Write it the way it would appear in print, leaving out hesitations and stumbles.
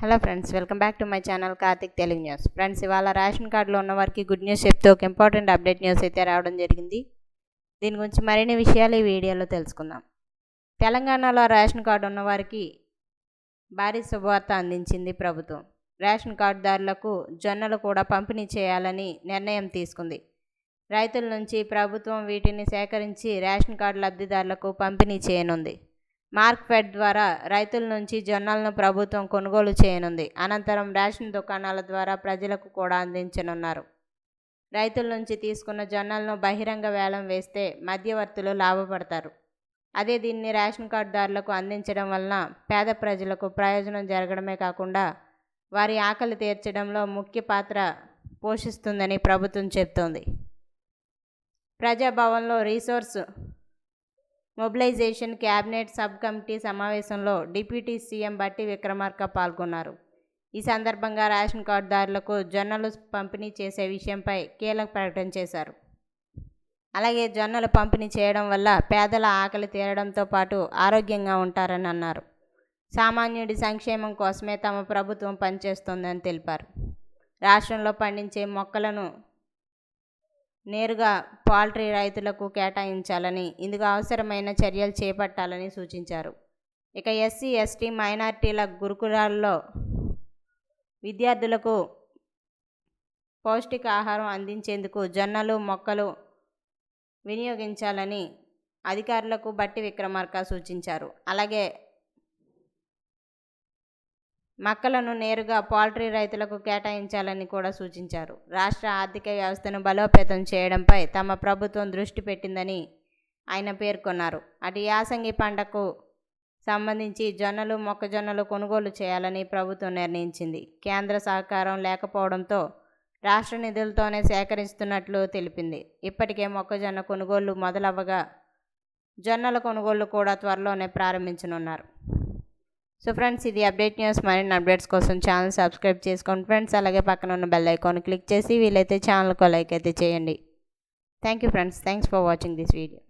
Hello friends, welcome back to my channel Karthik Telugu news. Friends, ఇవాళ ration కార్డులో ఉన్న వారికి గుడ్ న్యూస్ చెప్తూ ఒక ఇంపార్టెంట్ అప్డేట్ న్యూస్ అయితే రావడం జరిగింది. దీని గురించి మరిన్ని విషయాలు ఈ వీడియోలో తెలుసుకుందాం. తెలంగాణలో రేషన్ కార్డు ఉన్న వారికి భారీ శుభవార్త అందించింది ప్రభుత్వం. రేషన్ కార్డుదారులకు జొన్నలు కూడా పంపిణీ చేయాలని నిర్ణయం తీసుకుంది. రైతుల నుంచి ప్రభుత్వం వీటిని సేకరించి రేషన్ కార్డు లబ్ధిదారులకు పంపిణీ చేయనుంది. మార్క్ఫెడ్ ద్వారా రైతుల నుంచి జొన్నలను ప్రభుత్వం కొనుగోలు చేయనుంది. అనంతరం రేషన్ దుకాణాల ద్వారా ప్రజలకు కూడా అందించనున్నారు. రైతుల నుంచి తీసుకున్న జొన్నలను బహిరంగ వేలం వేస్తే మధ్యవర్తులు లాభపడతారు. అదే దీన్ని రేషన్ కార్డుదారులకు అందించడం వలన పేద ప్రజలకు ప్రయోజనం జరగడమే కాకుండా వారి ఆకలి తీర్చడంలో ముఖ్య పాత్ర పోషిస్తుందని ప్రభుత్వం చెబుతోంది. ప్రజాభవన్లో resource mobilisation cabinet sub committee సమావేశంలో డిప్యూటీ సీఎం బట్టి విక్రమార్క పాల్గొన్నారు. ఈ సందర్భంగా రేషన్ కార్డుదారులకు జొన్నలు పంపిణీ చేసే విషయంపై కీలక ప్రకటన చేశారు. అలాగే జొన్నలు పంపిణీ చేయడం వల్ల పేదల ఆకలి తీరడంతో పాటు ఆరోగ్యంగా ఉంటారని అన్నారు. సామాన్యుడి సంక్షేమం కోసమే తమ ప్రభుత్వం పనిచేస్తోందని తెలిపారు. రాష్ట్రంలో పండించే మొక్కలను నేరుగా పౌల్ట్రీ రైతులకు కేటాయించాలని, ఇందుకు అవసరమైన చర్యలు చేపట్టాలని సూచించారు. ఇక ఎస్సీ, ఎస్టీ, మైనారిటీల గురుకులాల్లో విద్యార్థులకు పౌష్టికాహారం అందించేందుకు జొన్నలు మొక్కలు వినియోగించాలని అధికారులకు బట్టి విక్రమార్క సూచించారు. అలాగే మొక్కలను నేరుగా పౌల్ట్రీ రైతులకు కేటాయించాలని కూడా సూచించారు. రాష్ట్ర ఆర్థిక వ్యవస్థను బలోపేతం చేయడంపై తమ ప్రభుత్వం దృష్టి పెట్టిందని ఆయన పేర్కొన్నారు. అటు యాసంగి పంటకు సంబంధించి జొన్నలు మొక్కజొన్నలు కొనుగోలు చేయాలని ప్రభుత్వం నిర్ణయించింది. కేంద్ర సహకారం లేకపోవడంతో రాష్ట్ర నిధులతోనే సేకరిస్తున్నట్లు తెలిపింది. ఇప్పటికే మొక్కజొన్న కొనుగోళ్లు మొదలవ్వగా జొన్నల కొనుగోళ్లు కూడా త్వరలోనే ప్రారంభించనున్నారు. సో ఫ్రెండ్స్, ఇది అప్డేట్ న్యూస్. మరిన్ని అప్డేట్స్ కోసం ఛానల్ సబ్స్క్రైబ్ చేసుకోండి ఫ్రెండ్స్. అలాగే పక్కన ఉన్న బెల్ ఐకాన్ క్లిక్ చేసి వీలైతే ఛానల్కు లైక్ అయితే చేయండి. Thank you friends. Thanks for watching this video.